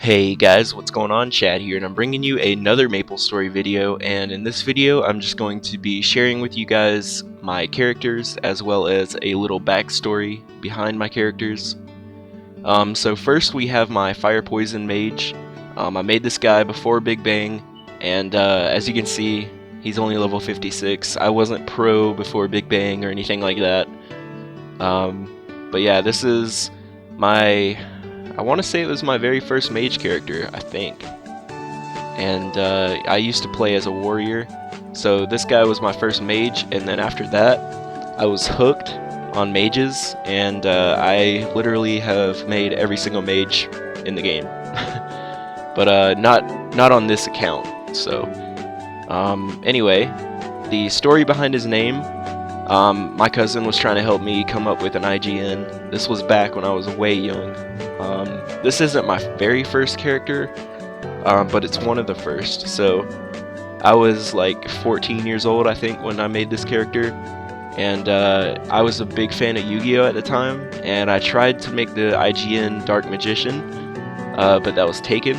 Hey guys, what's going on? Chad here, and I'm bringing you another Maplestory video, and in this video I'm just going to be sharing with you guys my characters as well as a little backstory behind my characters. So first we have my Fire Poison Mage. I made this guy before Big Bang, and as you can see, he's only level 56. I wasn't pro before Big Bang or anything like that. But yeah, this is I want to say it was my very first mage character, I think. And I used to play as a warrior, so this guy was my first mage, and then after that I was hooked on mages, and I literally have made every single mage in the game. But not on this account. So anyway, the story behind his name, my cousin was trying to help me come up with an IGN. This was back when I was way young. This isn't my very first character, but it's one of the first. So I was like 14 years old, I think, when I made this character, and I was a big fan of Yu-Gi-Oh at the time, and I tried to make the IGN Dark Magician, but that was taken.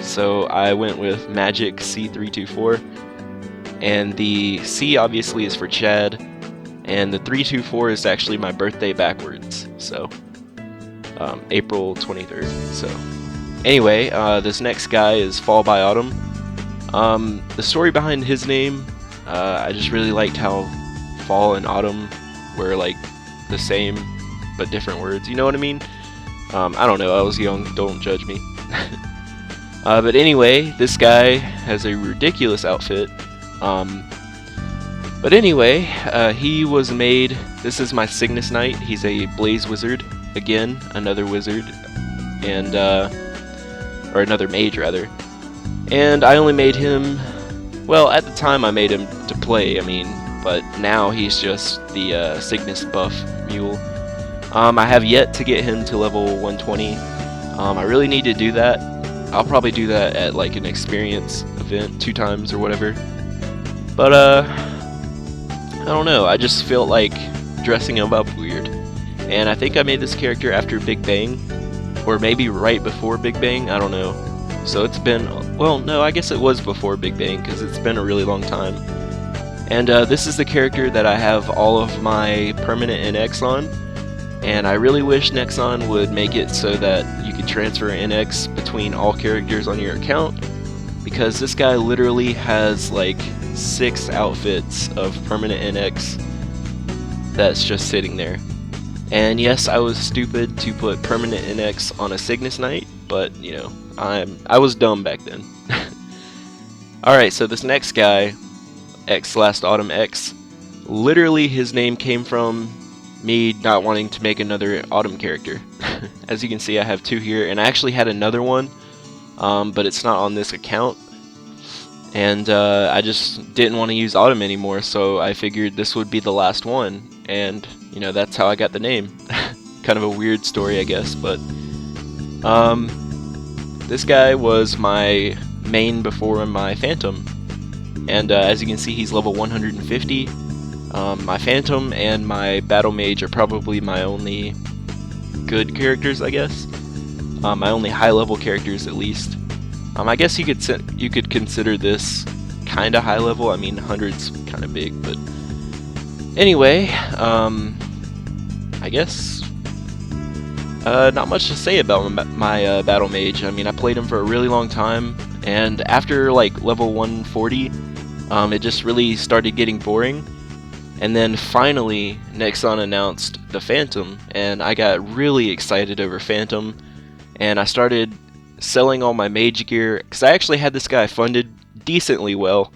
So I went with Magic C324, and the C obviously is for Chad, and the 324 is actually my birthday backwards, so April 23rd. So anyway, this next guy is Fall by Autumn. The story behind his name, I just really liked how fall and autumn were like the same but different words, you know what I mean? I don't know, I was young, don't judge me. But anyway, this guy has a ridiculous outfit. But anyway, he was made, this is my Cygnus Knight. He's a Blaze Wizard, again, another wizard, and or another mage rather. And I only made him, well, at the time I made him to play, but now he's just the Cygnus buff mule. I have yet to get him to level 120. I really need to do that. I'll probably do that at like an experience event 2 times or whatever. But I don't know, I just felt like dressing him up weird. And I think I made this character after Big Bang, or maybe right before Big Bang, I don't know. So it's been, well, no, I guess it was before Big Bang, because it's been a really long time. And this is the character that I have all of my permanent NX on, and I really wish Nexon would make it so that you could transfer NX between all characters on your account, because this guy literally has like 6 outfits of permanent NX that's just sitting there. And yes, I was stupid to put permanent NX on a Cygnus Knight, but you know, I was dumb back then. Alright, so this next guy, X Last Autumn X, literally his name came from me not wanting to make another Autumn character. As you can see, I have 2 here, and I actually had another one, but it's not on this account. And I just didn't want to use Autumn anymore, so I figured this would be the last one, and you know, that's how I got the name. Kind of a weird story, I guess, but this guy was my main before my Phantom, and as you can see, he's level 150. My Phantom and my Battle Mage are probably my only good characters, I guess. My only high-level characters, at least. I guess you could consider this kind of high level. I mean, 100's kind of big, but anyway, I guess not much to say about my Battle Mage. I mean, I played him for a really long time, and after like level 140, it just really started getting boring. And then finally, Nexon announced the Phantom, and I got really excited over Phantom, and I started selling all my mage gear, because I actually had this guy funded decently well,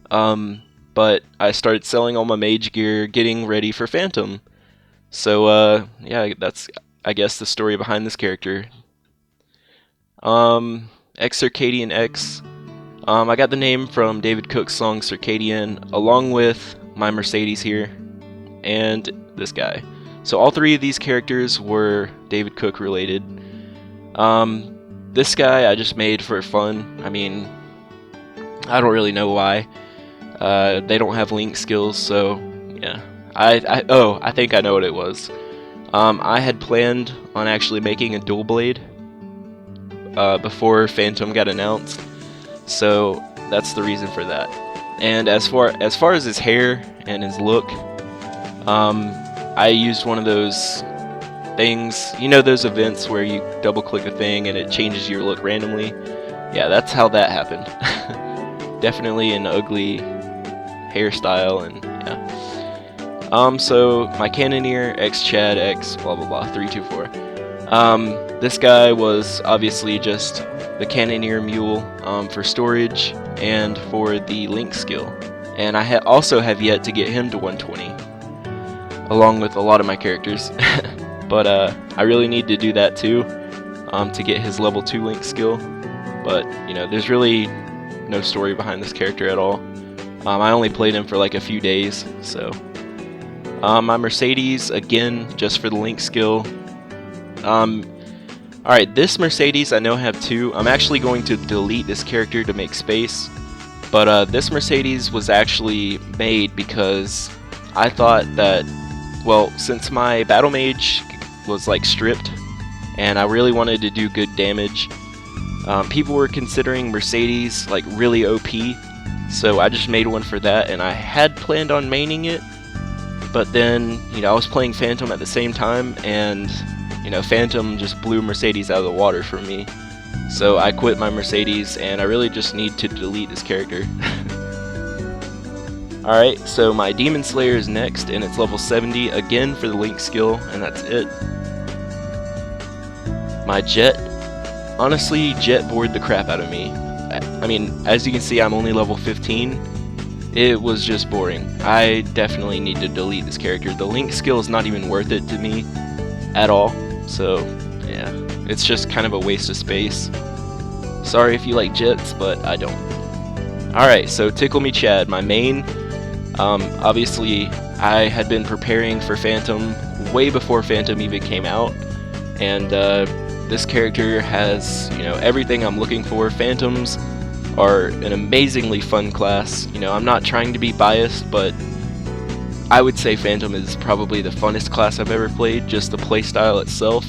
but I started selling all my mage gear, getting ready for Phantom. So yeah, that's, I guess, the story behind this character. X Circadian X, I got the name from David Cook's song Circadian, along with my Mercedes here, and this guy. So all 3 of these characters were David Cook related. This guy I just made for fun. I mean, I don't really know why. They don't have link skills, so yeah. I think I know what it was. I had planned on actually making a dual blade, before Phantom got announced, so that's the reason for that. And as far as his hair and his look, I used one of those things, you know, those events where you double click a thing and it changes your look randomly. Yeah, that's how that happened. Definitely an ugly hairstyle, and yeah. So my Cannoneer X Chad X blah blah blah 324. This guy was obviously just the Cannoneer mule for storage and for the Link skill, and I also have yet to get him to 120, along with a lot of my characters. But I really need to do that too, to get his level 2 Link skill. But you know, there's really no story behind this character at all. I only played him for like a few days, so. My Mercedes, again, just for the Link skill. Alright, this Mercedes I know I have 2. I'm actually going to delete this character to make space. But this Mercedes was actually made because I thought that, well, since my Battle Mage was like stripped and I really wanted to do good damage, people were considering Mercedes like really OP, so I just made one for that, and I had planned on maining it, but then, you know, I was playing Phantom at the same time, and, you know, Phantom just blew Mercedes out of the water for me, so I quit my Mercedes, and I really just need to delete this character. Alright, so my Demon Slayer is next, and it's level 70, again for the Link skill, and that's it. My Jet, honestly, Jet bored the crap out of me. I mean, as you can see, I'm only level 15. It was just boring. I definitely need to delete this character. The Link skill is not even worth it to me at all, so yeah, it's just kind of a waste of space. Sorry if you like Jets, but I don't. Alright, so TickleMeChad, my main. Obviously, I had been preparing for Phantom way before Phantom even came out, and this character has, you know, everything I'm looking for. Phantoms are an amazingly fun class. You know, I'm not trying to be biased, but I would say Phantom is probably the funnest class I've ever played, just the playstyle itself,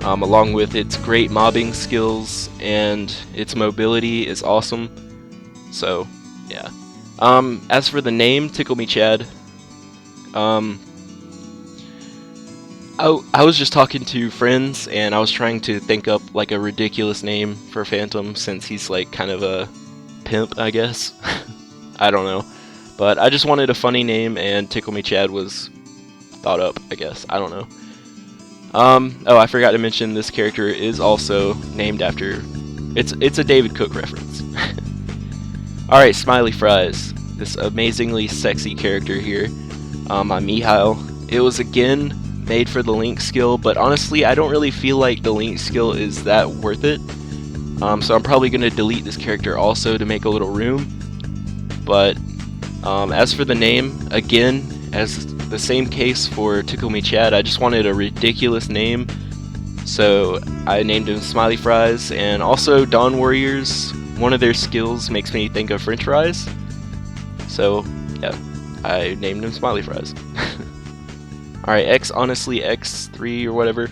along with its great mobbing skills, and its mobility is awesome. So, yeah. As for the name, TickleMeChad, I was just talking to friends, and I was trying to think up like a ridiculous name for Phantom, since he's like kind of a pimp, I guess. I don't know, but I just wanted a funny name, and TickleMeChad was thought up, I guess. I don't know. Oh, I forgot to mention this character is also named after. It's a David Cook reference. Alright, Smiley Fries. This amazingly sexy character here. My Mihail. It was again made for the Link skill, but honestly, I don't really feel like the Link skill is that worth it. So I'm probably going to delete this character also to make a little room. But as for the name, again, as the same case for TickleMeChad, I just wanted a ridiculous name. So I named him Smiley Fries, and also Dawn Warriors, one of their skills makes me think of French fries. So yeah, I named him Smiley Fries. Alright, honestly X3 or whatever.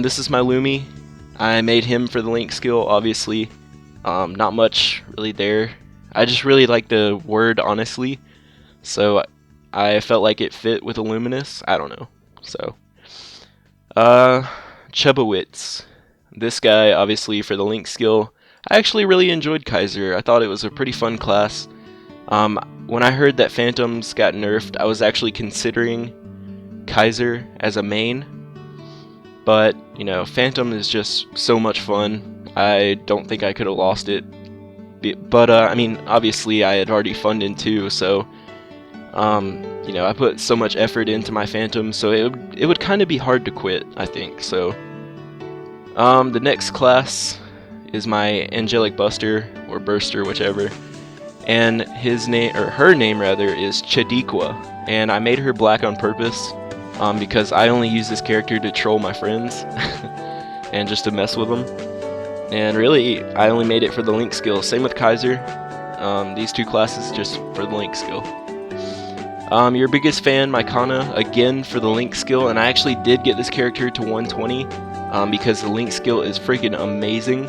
This is my Lumi. I made him for the Link skill, obviously. Not much really there. I just really like the word honestly, so I felt like it fit with Illuminous. I don't know. So, Chubowitz. This guy, obviously, for the Link skill. I actually really enjoyed Kaiser. I thought it was a pretty fun class. When I heard that Phantoms got nerfed, I was actually considering Kaiser as a main. But, you know, Phantom is just so much fun. I don't think I could have lost it. But, I mean, obviously I had already funded too, so, you know, I put so much effort into my Phantom, so it would kind of be hard to quit, I think. So, the next class is my Angelic Buster, or Burster, whichever, and his name, or her name rather, is Chadiqua, and I made her black on purpose, because I only use this character to troll my friends, and just to mess with them, and really, I only made it for the Link skill. Same with Kaiser. These two classes just for the Link skill. Your biggest fan, Mycana, again for the Link skill, and I actually did get this character to 120. because the Link skill is freaking amazing.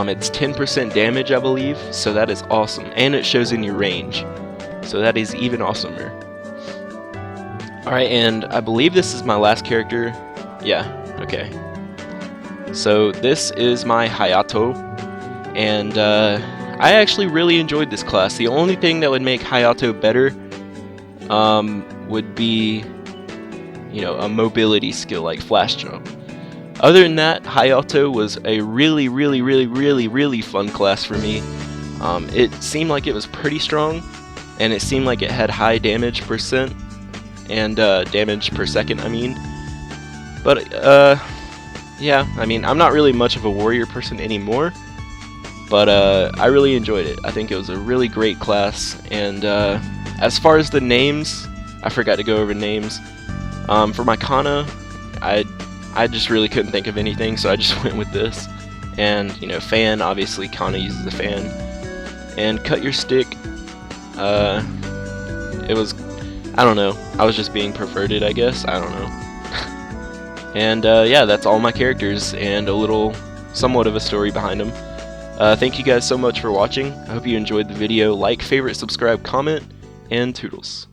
It's 10% damage, I believe, so that is awesome, and it shows in your range, so that is even awesomer. Alright, and I believe this is my last character. Yeah, okay. So this is my Hayato, and I actually really enjoyed this class. The only thing that would make Hayato better would be, you know, a mobility skill like flash jump. Other than that, Hayato was a really fun class for me. It seemed like it was pretty strong, and it seemed like it had high damage percent and damage per second, I mean. But yeah, I mean, I'm not really much of a warrior person anymore, but I really enjoyed it. I think it was a really great class. And as far as the names, I forgot to go over names. For my Kana, I just really couldn't think of anything, so I just went with this. And, you know, fan, obviously Kana uses a fan. And cut your stick, it was, I don't know, I was just being perverted, I guess, I don't know. And yeah, that's all my characters, and a little, somewhat of a story behind them. Thank you guys so much for watching. I hope you enjoyed the video. Like, favorite, subscribe, comment, and toodles.